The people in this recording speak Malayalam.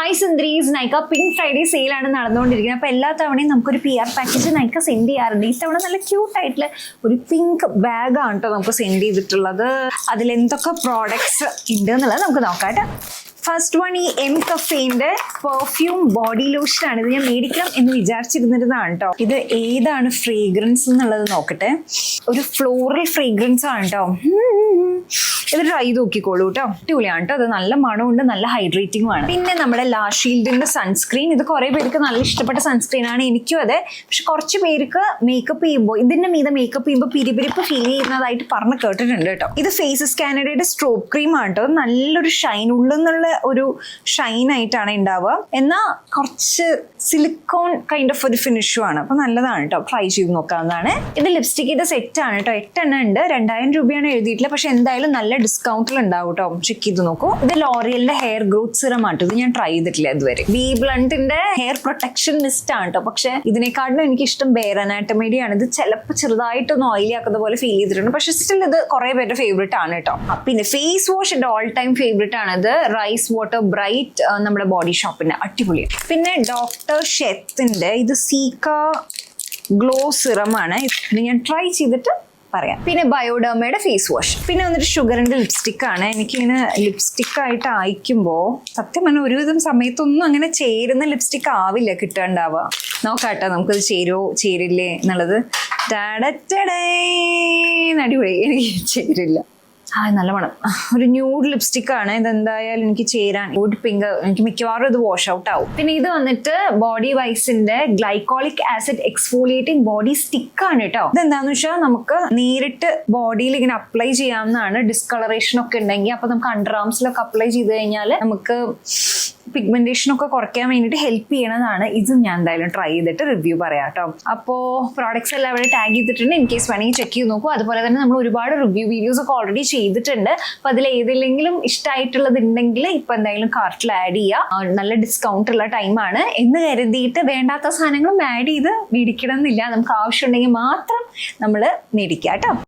ഹായ് സുന്ദരീസ്, നൈക്ക പിങ്ക് ഫ്രൈഡേ സെയിലാണ് നടന്നുകൊണ്ടിരിക്കുന്നത്. അപ്പോൾ എല്ലാ തവണയും നമുക്കൊരു PR പാക്കേജ് നൈക്ക സെൻഡ് ചെയ്യാറുണ്ട്. ഈ തവണ നല്ല ക്യൂട്ടായിട്ടുള്ള ഒരു പിങ്ക് ബാഗാണ് കേട്ടോ നമുക്ക് സെൻഡ് ചെയ്തിട്ടുള്ളത്. അതിലെന്തൊക്കെ പ്രോഡക്ട്സ് ഉണ്ട് എന്നുള്ളത് നമുക്ക് നോക്കാം കേട്ടോ. ഫസ്റ്റ് വൺ, ഈ എം കഫേന്റെ പെർഫ്യൂം ബോഡി ലോഷൻ ആണ്. ഇത് ഞാൻ മേടിക്കണം എന്ന് വിചാരിച്ചിരുന്നിരുന്നതാണ് കേട്ടോ. ഇത് ഏതാണ് ഫ്രേഗ്രൻസ് എന്നുള്ളത് നോക്കട്ടെ. ഒരു ഫ്ലോറൽ ഫ്രേഗ്രൻസ് ആണ് കേട്ടോ. ഇത് ട്രൈ നോക്കിക്കോളൂ കേട്ടോ. അടിപൊളിയാണ് കേട്ടോ. അത് നല്ല മണമുണ്ട്, നല്ല ഹൈഡ്രേറ്റിംഗും ആണ്. പിന്നെ നമ്മുടെ ലാ ഷീൽഡിന്റെ സൺസ്ക്രീൻ. ഇത് കുറെ പേർക്ക് നല്ല ഇഷ്ടപ്പെട്ട സൺസ്ക്രീൻ ആണ്, എനിക്കും അതെ. പക്ഷെ കുറച്ച് പേർക്ക് മേക്കപ്പ് ചെയ്യുമ്പോൾ ഇതിന്റെ മീതെ മേക്കപ്പ് ചെയ്യുമ്പോൾ പിരിപിരിപ്പ് ഫീൽ ചെയ്യുന്നതായിട്ട് പറഞ്ഞ് കേട്ടിട്ടുണ്ട് കേട്ടോ. ഇത് ഫേസസ് കാനഡയുടെ സ്ട്രോപ്പ് ക്രീം ആണ് കേട്ടോ. നല്ലൊരു ഷൈൻ, ഉള്ളെന്നുള്ള ഒരു ഷൈൻ ആയിട്ടാണ് ഉണ്ടാവുക. എന്നാൽ കുറച്ച് സിലിക്കോൺ കൈൻഡ് ഓഫ് ഒരു ഫിനിഷും ആണ്. അപ്പൊ നല്ലതാണ് കേട്ടോ, ട്രൈ ചെയ്ത് നോക്കാവുന്നതാണ്. ഇത് ലിപ്സ്റ്റിക്കിന്റെ സെറ്റ് ആണ് കേട്ടോ. 8 എണ്ണം ഉണ്ട്. 2000 രൂപയാണ് എഴുതിയിട്ടില്ല, പക്ഷെ എന്തായാലും നല്ല ഡിസ്കൗണ്ടിൽ ഉണ്ടാവും കേട്ടോ. ചെക്ക് ചെയ്ത് നോക്കൂ. ഇത് ലോറിയലിന്റെ ഹെയർ ഗ്രോത്ത് സിറം ആണ്. ഇത് ഞാൻ ട്രൈ ചെയ്തിട്ടില്ല ഇതുവരെ. ബി ബ്ലണ്ടിന്റെ ഹെയർ പ്രൊട്ടക്ഷൻ മിസ്റ്റ് ആണ് കേട്ടോ. പക്ഷെ ഇതിനെക്കാട്ടിലും എനിക്ക് ഇഷ്ടം ബെയർ അനാട്ടമിയുടെ ആണ്. ഇത് ചിലപ്പോൾ ചെറുതായിട്ടൊന്ന് ഓയിലി ആക്കുന്ന പോലെ ഫീൽ ചെയ്തിട്ടുണ്ട്, പക്ഷെ സ്റ്റിൽ ഇത് കുറെ പേരുടെ ഫേവറേറ്റ് ആണ് കേട്ടോ. പിന്നെ ഫേസ് വാഷ് എന്റെ ഓൾ ടൈം ഫേവറേറ്റ് ആണ്. ഇത് റൈസ് വാട്ടർ ബ്രൈറ്റ്, നമ്മുടെ ബോഡി ഷോപ്പിന്റെ അടിപൊളിയാണ്. പിന്നെ ഡോക്ടർ ഷെത്തിന്റെ ഇത് സീക്ക ഗ്ലോ സിറം ആണ്. ഇത് ഞാൻ ട്രൈ ചെയ്തിട്ട് പറയാം. പിന്നെ ബയോഡേമയുടെ ഫേസ് വാഷ്. പിന്നെ വന്നിട്ട് ഷുഗറിന്റെ ലിപ്സ്റ്റിക് ആണ്. എനിക്കിങ്ങനെ ലിപ്സ്റ്റിക് ആയിട്ട് അയക്കുമ്പോൾ സത്യം പറഞ്ഞാൽ ഒരുവിധം സമയത്തൊന്നും അങ്ങനെ ചേരുന്ന ലിപ്സ്റ്റിക് ആവില്ല കിട്ടാണ്ടാവുക. നോക്കാട്ടോ നമുക്കത് ചേരുവോ ചേരില്ലേ എന്നുള്ളത്. അടിപൊളി, എനിക്ക് ചേരില്ല. നല്ല മണം. ഒരു ന്യൂഡ് ലിപ്സ്റ്റിക് ആണ്. ഇതെന്തായാലും എനിക്ക് ചേരാൻ ന്യൂഡ് പിങ്ക്, എനിക്ക് മിക്കവാറും ഇത് വാഷ് ഔട്ട് ആവും. പിന്നെ ഇത് വന്നിട്ട് ബോഡി വൈസിന്റെ glycolic acid exfoliating body stick ആണ് കേട്ടോ. ഇതെന്താന്ന് വെച്ചാൽ നമുക്ക് നേരിട്ട് ബോഡിയിൽ ഇങ്ങനെ അപ്ലൈ ചെയ്യാവുന്നതാണ്. ഡിസ്കളറേഷൻ ഒക്കെ ഉണ്ടെങ്കിൽ അപ്പൊ നമുക്ക് അണ്ടർ ആംസിലൊക്കെ അപ്ലൈ ചെയ്ത് കഴിഞ്ഞാൽ നമുക്ക് പിഗ്മെന്റേഷൻ ഒക്കെ കുറയ്ക്കാൻ വേണ്ടിയിട്ട് ഹെൽപ്പ് ചെയ്യണതാണ്. ഇത് ഞാൻ എന്തായാലും ട്രൈ ചെയ്തിട്ട് റിവ്യൂ പറയാം കേട്ടോ. അപ്പോൾ പ്രോഡക്ട്സ് എല്ലാം അവിടെ ടാഗ് ചെയ്തിട്ടുണ്ട്. ഇൻ കേസ് വേണമെങ്കിൽ ചെക്ക് ചെയ്ത് നോക്കൂ. അതുപോലെ തന്നെ നമ്മൾ ഒരുപാട് റിവ്യൂ വീഡിയോസ് ഒക്കെ ഓൾറെഡി ചെയ്തിട്ടുണ്ട്. അപ്പൊ അതിൽ ഏതെങ്കിലും ഇഷ്ടമായിട്ടുള്ളത് ഉണ്ടെങ്കിൽ ഇപ്പൊ എന്തായാലും കാർട്ടിൽ ആഡ് ചെയ്യുക. നല്ല ഡിസ്കൗണ്ട് ഉള്ള ടൈമാണ് എന്ന് കരുതിയിട്ട് വേണ്ടാത്ത സാധനങ്ങളും ആഡ് ചെയ്ത് മേടിക്കണം എന്നില്ല. നമുക്ക് ആവശ്യമുണ്ടെങ്കിൽ മാത്രം നമ്മൾ മേടിക്കാം കേട്ടോ.